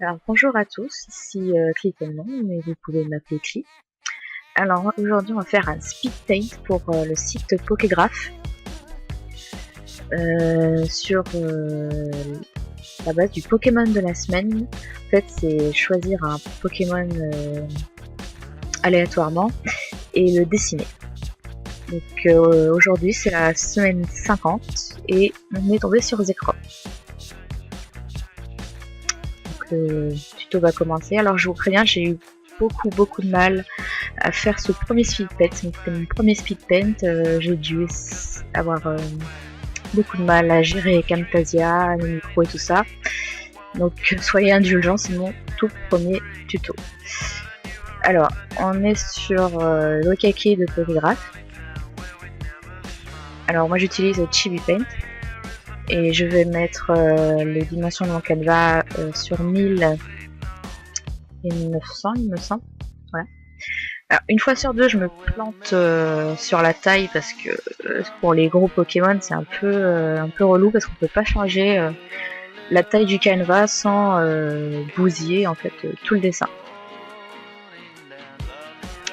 Alors bonjour à tous, ici Clitellement, mais vous pouvez m'appeler Cli. Alors aujourd'hui on va faire un speed paint pour le site Pokégraph sur la base du Pokémon de la semaine. En fait c'est choisir un Pokémon aléatoirement et le dessiner. Donc aujourd'hui c'est la semaine 50 et on est tombé sur Zekrom. Le tuto va commencer. Alors je vous préviens, j'ai eu beaucoup de mal à faire ce premier speed paint. C'était mon premier speed paint. J'ai dû avoir beaucoup de mal à gérer Camtasia, le micro et tout ça. Donc soyez indulgents, c'est mon tout premier tuto. Alors on est sur l'Okake de Pokégraph. Alors moi j'utilise Chibi Paint. Et je vais mettre les dimensions de mon canevas sur 1000 et 900 il me semble. Voilà. Alors, une fois sur deux je me plante sur la taille parce que pour les gros Pokémon c'est un peu relou parce qu'on peut pas changer la taille du canevas sans bousiller en fait tout le dessin.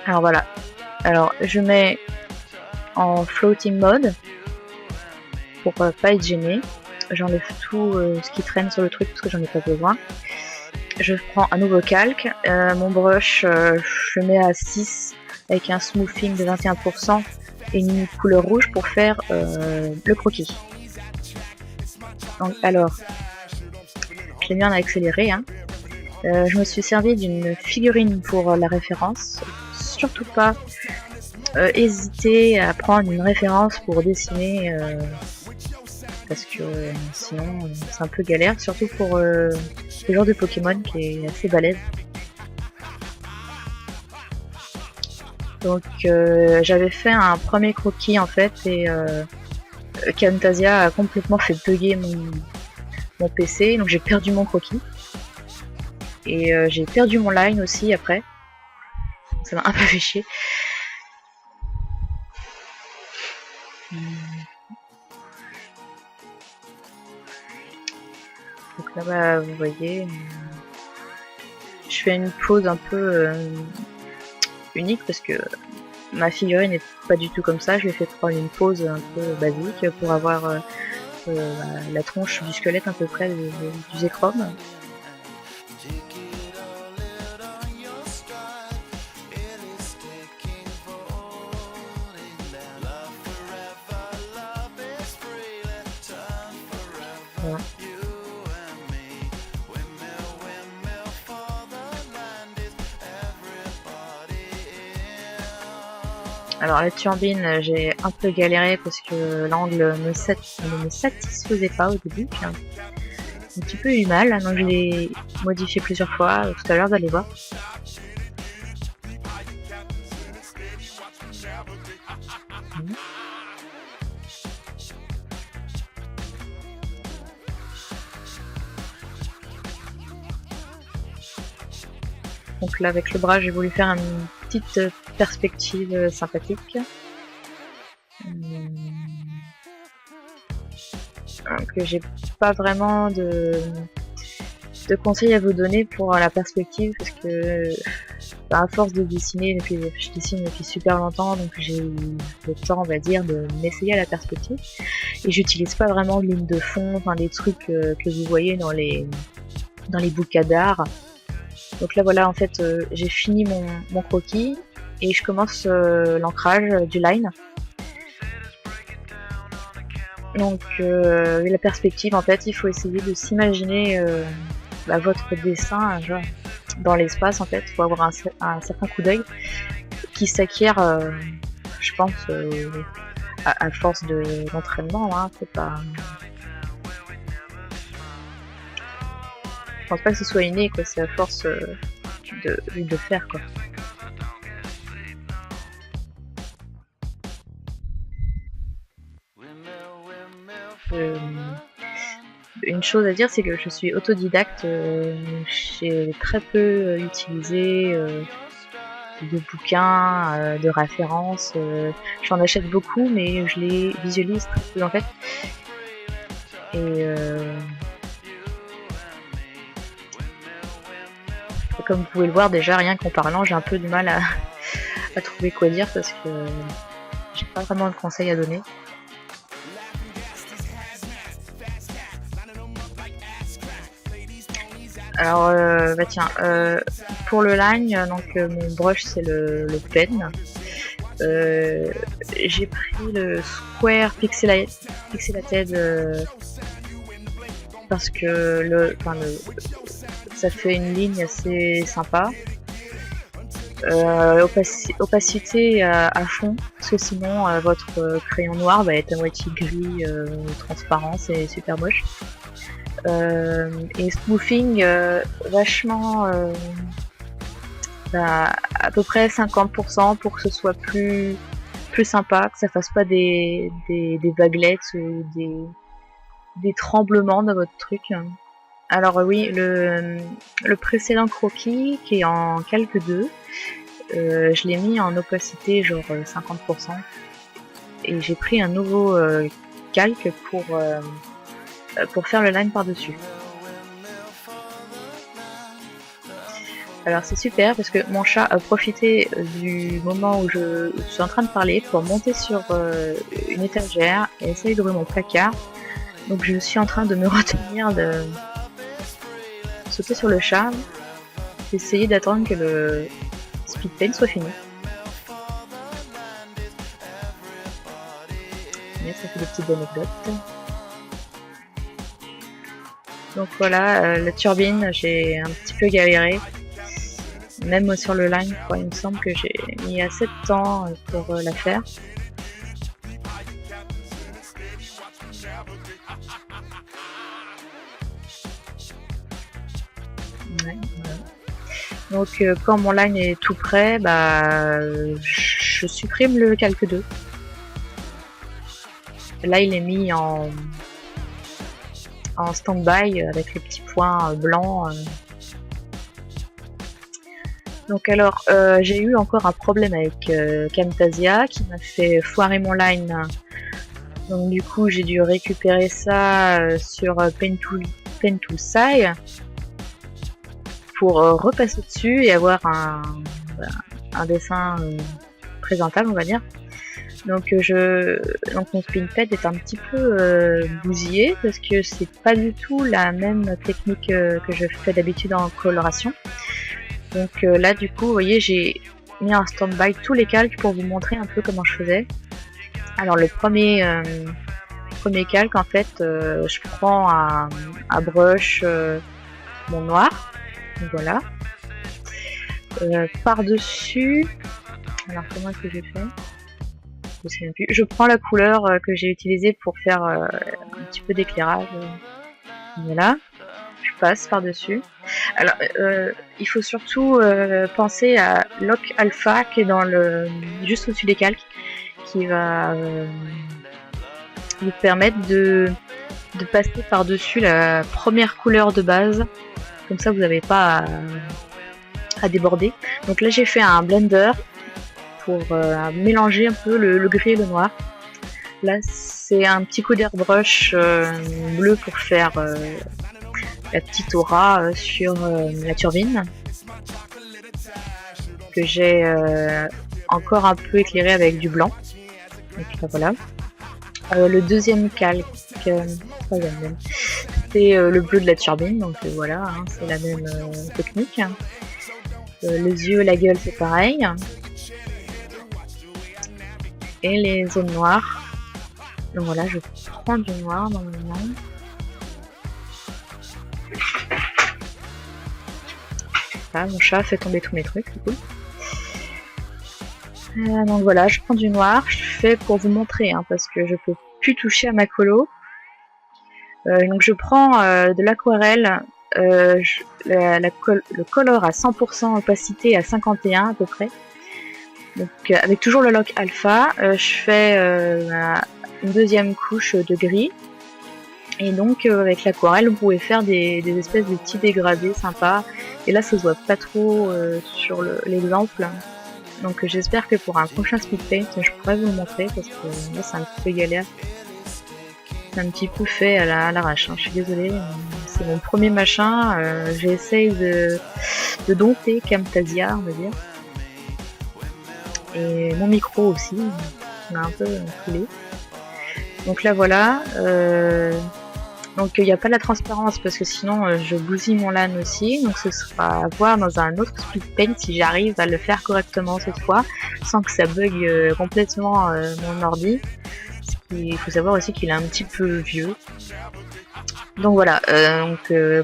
Alors voilà. Alors je mets en floating mode pour pas être gêné. J'enlève tout ce qui traîne sur le truc parce que j'en ai pas besoin. Je prends un nouveau calque. Mon brush, je le mets à 6 avec un smoothing de 21% et une couleur rouge pour faire le croquis. Donc, alors, je l'ai mis en accéléré. Hein. Je me suis servi d'une figurine pour la référence. Surtout pas hésiter à prendre une référence pour dessiner. Parce que sinon c'est un peu galère, surtout pour ce genre de Pokémon qui est assez balèze. Donc j'avais fait un premier croquis en fait et Camtasia a complètement fait bugger mon PC, donc j'ai perdu mon croquis. Et j'ai perdu mon line aussi après. Ça m'a un peu fait chier. Donc là-bas, vous voyez, je fais une pose un peu unique parce que ma figurine n'est pas du tout comme ça. Je lui ai fait prendre une pose un peu basique pour avoir la tronche du squelette à peu près du Zekrom. Voilà. Alors la turbine, j'ai un peu galéré parce que l'angle ne me satisfaisait pas au début. J'ai un petit peu eu mal, donc je l'ai modifié plusieurs fois tout à l'heure, vous allez voir. Donc là avec le bras j'ai voulu faire une petite perspective sympathique. Donc j'ai pas vraiment de conseils à vous donner pour la perspective parce que à force de dessiner, je dessine depuis super longtemps, donc j'ai eu le temps, on va dire, de m'essayer à la perspective. Et j'utilise pas vraiment de ligne de fond, enfin des trucs que vous voyez dans les bouquins d'art. Donc là voilà, en fait, j'ai fini mon croquis et je commence l'ancrage du line. Donc la perspective, en fait, il faut essayer de s'imaginer votre dessin genre, dans l'espace. En fait, il faut avoir un certain coup d'œil qui s'acquiert, je pense, à force d'entraînement. Hein, c'est pas... Je pense pas que ce soit inné, quoi. C'est à force de faire, quoi. Une chose à dire, c'est que je suis autodidacte. J'ai très peu utilisé de bouquins, de références. J'en achète beaucoup, mais je les visualise très peu en fait. Et Comme vous pouvez le voir déjà, rien qu'en parlant, j'ai un peu du mal à trouver quoi dire parce que j'ai pas vraiment de conseils à donner. Alors bah tiens, pour le line, donc mon brush c'est le pen. J'ai pris le Square Pixelated parce que ça fait une ligne assez sympa. Opacité à fond, parce que sinon votre crayon noir va être à moitié gris, transparent, c'est super moche. Et smoothing vachement à peu près 50% pour que ce soit plus sympa, que ça fasse pas des vaguelettes ou des tremblements dans votre truc. Alors oui, le précédent croquis qui est en calque 2, je l'ai mis en opacité genre 50% et j'ai pris un nouveau calque pour faire le line par-dessus. Alors c'est super parce que mon chat a profité du moment où je suis en train de parler pour monter sur une étagère et essayer d'ouvrir mon placard. Donc je suis en train de me retenir de sauter sur le chat, essayer d'attendre que le speed paint soit fini. Et ça fait des petites anecdotes. Donc voilà, la turbine, j'ai un petit peu galéré. Même sur le line, quoi. Il me semble que j'ai mis assez de temps pour la faire. Ouais, voilà. Donc quand mon line est tout prêt, bah, je supprime le calque 2. Là il est mis en stand-by avec les petits points blancs. Donc alors j'ai eu encore un problème avec Camtasia qui m'a fait foirer mon line. Donc du coup j'ai dû récupérer ça sur Pen2Sci pour repasser dessus et avoir un dessin présentable, on va dire. Donc mon spin pad est un petit peu bousillé parce que c'est pas du tout la même technique que je fais d'habitude en coloration. Donc là du coup vous voyez j'ai mis en stand-by tous les calques pour vous montrer un peu comment je faisais. Alors le premier calque en fait je prends un brush mon noir, donc voilà. Par dessus, alors comment est-ce que j'ai fait? Je sais même plus. Je prends la couleur que j'ai utilisée pour faire un petit peu d'éclairage. Voilà. Je passe par-dessus. Alors, il faut surtout penser à Lock Alpha qui est juste au-dessus des calques, qui va vous permettre de passer par-dessus la première couleur de base. Comme ça, vous n'avez pas à déborder. Donc là, j'ai fait un blender pour mélanger un peu le gris et le noir. Là, c'est un petit coup d'airbrush bleu pour faire la petite aura sur la turbine que j'ai encore un peu éclairé avec du blanc. Donc là, voilà. Le deuxième calque, c'est le bleu de la turbine, donc voilà, hein, c'est la même technique. Les yeux, la gueule, c'est pareil. Et les zones noires. Donc voilà, je prends du noir dans mon main. Voilà, mon chat fait tomber tous mes trucs, c'est cool. Donc voilà, je prends du noir, je fais pour vous montrer, hein, parce que je peux plus toucher à ma colo. Donc je prends de l'aquarelle, le color à 100%, opacité à 51 à peu près. Donc avec toujours le lock alpha, je fais une deuxième couche de gris. Et donc avec l'aquarelle, vous pouvez faire des espèces de petits dégradés sympas. Et là, ça se voit pas trop sur l'exemple. Donc j'espère que pour un prochain speed paint, je pourrais vous le montrer parce que là, c'est un petit peu galère. C'est un petit peu fait à l'arrache. Hein. Je suis désolée, c'est mon premier machin. J'essaye de dompter Camtasia, on va dire. Et mon micro aussi, m'a un peu foulé. Donc là voilà. Donc il n'y a pas de la transparence parce que sinon je bousille mon LAN aussi. Donc ce sera à voir dans un autre SpeedPaint si j'arrive à le faire correctement cette fois, sans que ça bug complètement mon ordi. Il faut savoir aussi qu'il est un petit peu vieux. Donc voilà,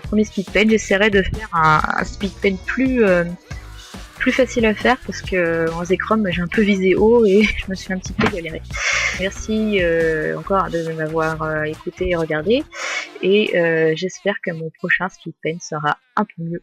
premier SpeedPaint, j'essaierai de faire un SpeedPaint plus facile à faire parce que en Z-Chrome j'ai un peu visé haut et je me suis un petit peu galéré. Merci encore de m'avoir écouté et regardé et j'espère que mon prochain SpeedPaint sera un peu mieux.